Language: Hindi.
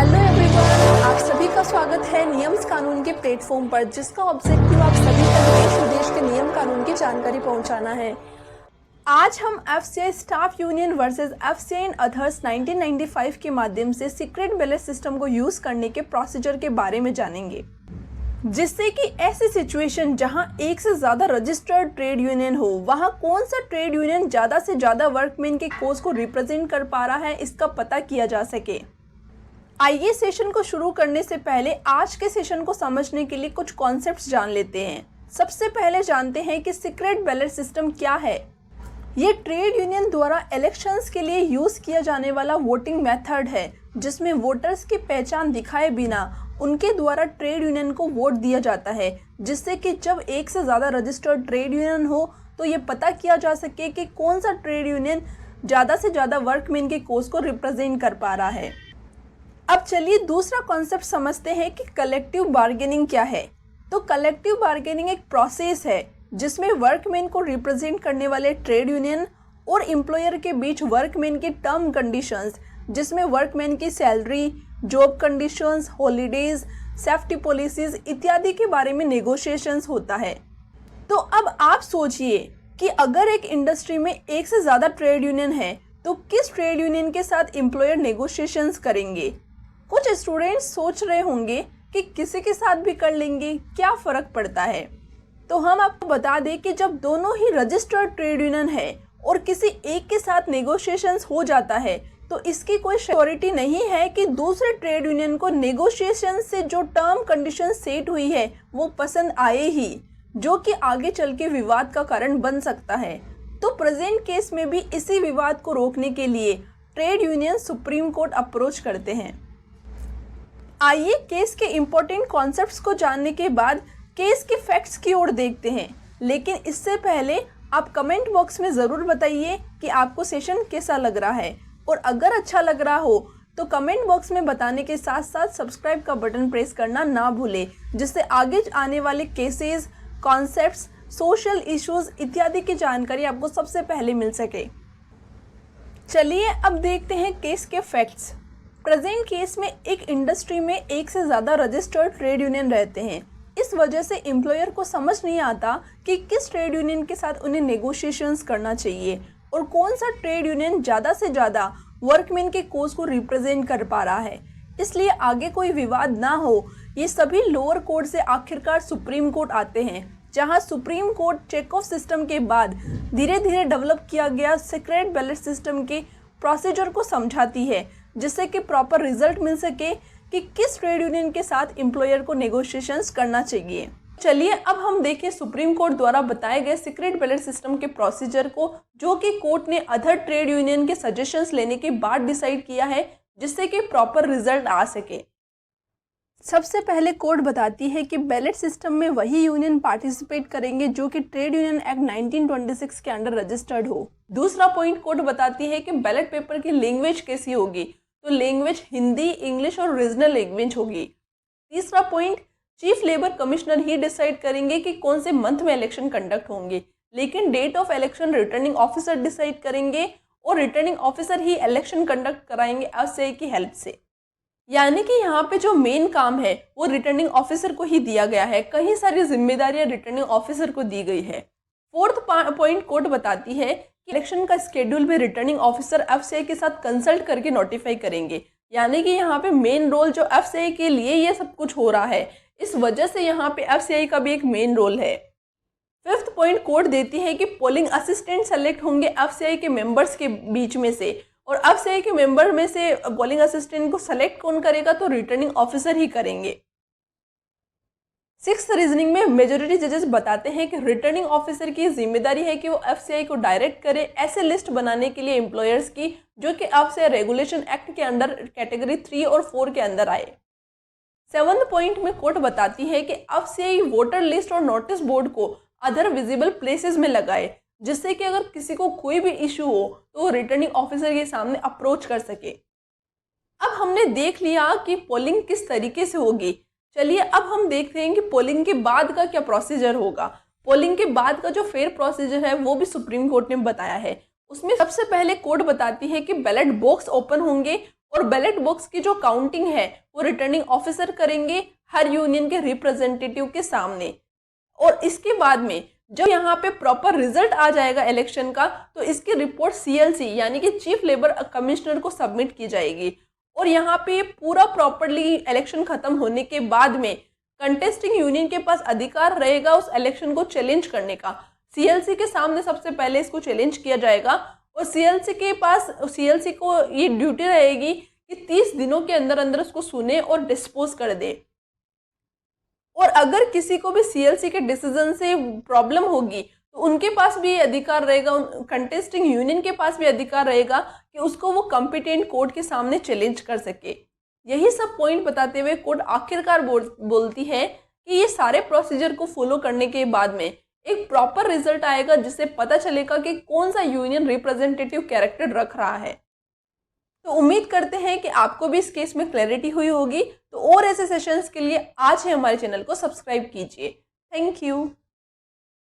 हेलो एवरीवन, आप सभी का स्वागत है नियम कानून के प्लेटफॉर्म पर, जिसका ऑब्जेक्टिव आप सभी तक देश विदेश के नियम कानून की जानकारी पहुंचाना है। आज हम FCI staff union versus FCI and others 1995 के माध्यम से सीक्रेट बैलेट सिस्टम को यूज करने के प्रोसीजर के बारे में जानेंगे, जिससे कि ऐसी सिचुएशन जहां एक से ज्यादा रजिस्टर्ड ट्रेड यूनियन हो, वहां कौन सा ट्रेड यूनियन ज्यादा से ज्यादा वर्कमैन के कोज को रिप्रेजेंट कर पा रहा है, इसका पता किया जा सके। आइए सेशन को शुरू करने से पहले आज के सेशन को समझने के लिए कुछ कॉन्सेप्ट्स जान लेते हैं। सबसे पहले जानते हैं कि सीक्रेट बैलेट सिस्टम क्या है। ये ट्रेड यूनियन द्वारा इलेक्शंस के लिए यूज किया जाने वाला वोटिंग मेथड है, जिसमें वोटर्स की पहचान दिखाए बिना उनके द्वारा ट्रेड यूनियन को वोट दिया जाता है, जिससे कि जब एक से ज़्यादा रजिस्टर्ड ट्रेड यूनियन हो तो ये पता किया जा सके कि कौन सा ट्रेड यूनियन ज़्यादा से ज़्यादा वर्कमैन के कोज को रिप्रेजेंट कर पा रहा है। अब चलिए दूसरा कॉन्सेप्ट समझते हैं कि कलेक्टिव बार्गेनिंग क्या है। तो कलेक्टिव बार्गेनिंग एक प्रोसेस है जिसमें वर्कमैन को रिप्रेजेंट करने वाले ट्रेड यूनियन और एम्प्लॉयर के बीच वर्कमैन की टर्म कंडीशंस, जिसमें वर्कमैन की salary, job conditions, holidays, safety policies इत्यादि के बारे में नेगोशिएशंस होता है। तो अब आप सोचिए कि अगर एक इंडस्ट्री में एक से ज़्यादा ट्रेड यूनियन है तो किस ट्रेड यूनियन के साथ एम्प्लॉयर नेगोशिएशंस करेंगे। कुछ स्टूडेंट्स सोच रहे होंगे कि किसी के साथ भी कर लेंगे, क्या फ़र्क पड़ता है। तो हम आपको बता दें कि जब दोनों ही रजिस्टर्ड ट्रेड यूनियन है और किसी एक के साथ नेगोशिएशंस हो जाता है तो इसकी कोई श्योरिटी नहीं है कि दूसरे ट्रेड यूनियन को नेगोशिएशन से जो टर्म कंडीशन सेट हुई है वो पसंद आए ही, जो कि आगे चल के विवाद का कारण बन सकता है। तो प्रेजेंट केस में भी इसी विवाद को रोकने के लिए trade union supreme court approach करते हैं। आइए केस के इम्पोर्टेंट कॉन्सेप्ट्स को जानने के बाद केस के फैक्ट्स की ओर देखते हैं, लेकिन इससे पहले आप कमेंट बॉक्स में ज़रूर बताइए कि आपको सेशन कैसा लग रहा है, और अगर अच्छा लग रहा हो तो कमेंट बॉक्स में बताने के साथ साथ सब्सक्राइब का बटन प्रेस करना ना भूलें, जिससे आगे आने वाले केसेस, कॉन्सेप्ट्स, सोशल इश्यूज इत्यादि की जानकारी आपको सबसे पहले मिल सके। चलिए अब देखते हैं केस के फैक्ट्स। प्रेजेंट केस में एक इंडस्ट्री में एक से ज़्यादा रजिस्टर्ड ट्रेड यूनियन रहते हैं। इस वजह से एम्प्लॉयर को समझ नहीं आता कि किस ट्रेड यूनियन के साथ उन्हें नेगोशिएशंस करना चाहिए और कौन सा ट्रेड यूनियन ज़्यादा से ज़्यादा वर्कमैन के कोज को रिप्रेजेंट कर पा रहा है। इसलिए आगे कोई विवाद ना हो, ये सभी लोअर कोर्ट से आखिरकार सुप्रीम कोर्ट आते हैं, जहां supreme court check of system के बाद धीरे धीरे डेवलप किया गया सीक्रेट बैलेट सिस्टम के प्रोसीजर को समझाती है, जिससे कि प्रॉपर रिजल्ट मिल सके कि किस ट्रेड यूनियन के साथ एम्प्लॉयर को नेगोशिएशंस करना चाहिए। चलिए अब हम देखें सुप्रीम कोर्ट द्वारा बताए गए सीक्रेट बैलेट सिस्टम के प्रोसीजर को, जो कि कोर्ट ने अदर ट्रेड यूनियन के सजेशंस लेने के बाद डिसाइड किया है, जिससे कि प्रॉपर रिजल्ट आ सके। सबसे पहले कोर्ट बताती है कि बैलेट सिस्टम में वही यूनियन पार्टिसिपेट करेंगे जो कि ट्रेड यूनियन एक्ट 1926 के अंडर रजिस्टर्ड हो। दूसरा पॉइंट कोर्ट बताती है कि बैलेट पेपर की लैंग्वेज कैसी होगी, तो लैंग्वेज हिंदी, इंग्लिश और रीजनल लैंग्वेज होगी। तीसरा पॉइंट, चीफ लेबर कमिश्नर ही डिसाइड करेंगे कि कौन से मंथ में इलेक्शन कंडक्ट होंगे, लेकिन date of election returning officer decide करेंगे और रिटर्निंग ऑफिसर ही इलेक्शन कंडक्ट कराएंगे एफसीआई की हेल्प से। यानी कि यहाँ पे जो मेन काम है वो रिटर्निंग ऑफिसर को ही दिया गया है, कई सारी जिम्मेदारियां रिटर्निंग ऑफिसर को दी गई है। फोर्थ पॉइंट कोर्ट बताती है कि इलेक्शन का स्केड्यूल भी रिटर्निंग ऑफिसर एफसीआई के साथ कंसल्ट करके नोटिफाई करेंगे। यानी कि यहाँ पे मेन रोल जो एफसीआई के लिए ये सब कुछ हो रहा है, इस वजह से यहाँ पे एफसीआई का भी एक मेन रोल है। फिफ्थ पॉइंट कोर्ट देती है कि पोलिंग असिस्टेंट सेलेक्ट होंगे एफसीआई के मेंबर्स के बीच में से, और एफसीआई के मेंबर में से पोलिंग असिस्टेंट को सेलेक्ट कौन करेगा, तो रिटर्निंग ऑफिसर ही करेंगे। सिक्स्थ रीजनिंग में मेजोरिटी जजेस बताते हैं कि रिटर्निंग ऑफिसर की जिम्मेदारी है कि वो एफसीआई को डायरेक्ट करे ऐसे लिस्ट बनाने के लिए एम्प्लॉयर्स की, जो कि एफसीआई रेगुलेशन एक्ट के अंडर कैटेगरी 3 और 4 के अंदर आए। सेवंथ पॉइंट में कोर्ट बताती है कि एफसीआई वोटर लिस्ट और नोटिस बोर्ड को अदर विजिबल प्लेसेस में लगाए, जिससे कि अगर किसी को कोई भी इशू हो तो वो रिटर्निंग ऑफिसर के सामने अप्रोच कर सके। अब हमने देख लिया कि पोलिंग किस तरीके से होगी। चलिए अब हम देखते हैं कि पोलिंग के बाद का क्या प्रोसीजर होगा। पोलिंग के बाद का जो फेयर प्रोसीजर है वो भी सुप्रीम कोर्ट ने बताया है। उसमें सबसे पहले कोर्ट बताती है कि बैलेट बॉक्स ओपन होंगे और बैलेट बॉक्स की जो काउंटिंग है वो रिटर्निंग ऑफिसर करेंगे हर यूनियन के रिप्रेजेंटेटिव के सामने। और इसके बाद में जब यहाँ पे प्रॉपर रिजल्ट आ जाएगा इलेक्शन का, तो इसकी रिपोर्ट CLC यानी कि चीफ लेबर कमिश्नर को सबमिट की जाएगी। और यहाँ पे पूरा प्रॉपरली इलेक्शन खत्म होने के बाद में कंटेस्टिंग यूनियन के पास अधिकार रहेगा उस इलेक्शन को चैलेंज करने का। CLC के सामने सबसे पहले इसको चैलेंज किया जाएगा और CLC को ये ड्यूटी रहेगी कि 30 दिनों के अंदर अंदर उसको सुने और डिस्पोज कर दे। और अगर किसी को भी CLC के डिसीजन से प्रॉब्लम होगी तो उनके पास भी अधिकार रहेगा, कंटेस्टिंग यूनियन के पास भी अधिकार रहेगा कि उसको वो कॉम्पिटेंट कोर्ट के सामने चैलेंज कर सके। यही सब पॉइंट बताते हुए कोर्ट आखिरकार बोलती है कि ये सारे प्रोसीजर को फॉलो करने के बाद में एक प्रॉपर रिजल्ट आएगा जिससे पता चलेगा कि कौन सा यूनियन रिप्रेजेंटेटिव कैरेक्टर रख रहा है। तो उम्मीद करते हैं कि आपको भी इस केस में क्लैरिटी हुई होगी। तो और ऐसे सेशंस के लिए आज ही हमारे चैनल को सब्सक्राइब कीजिए। Thank you.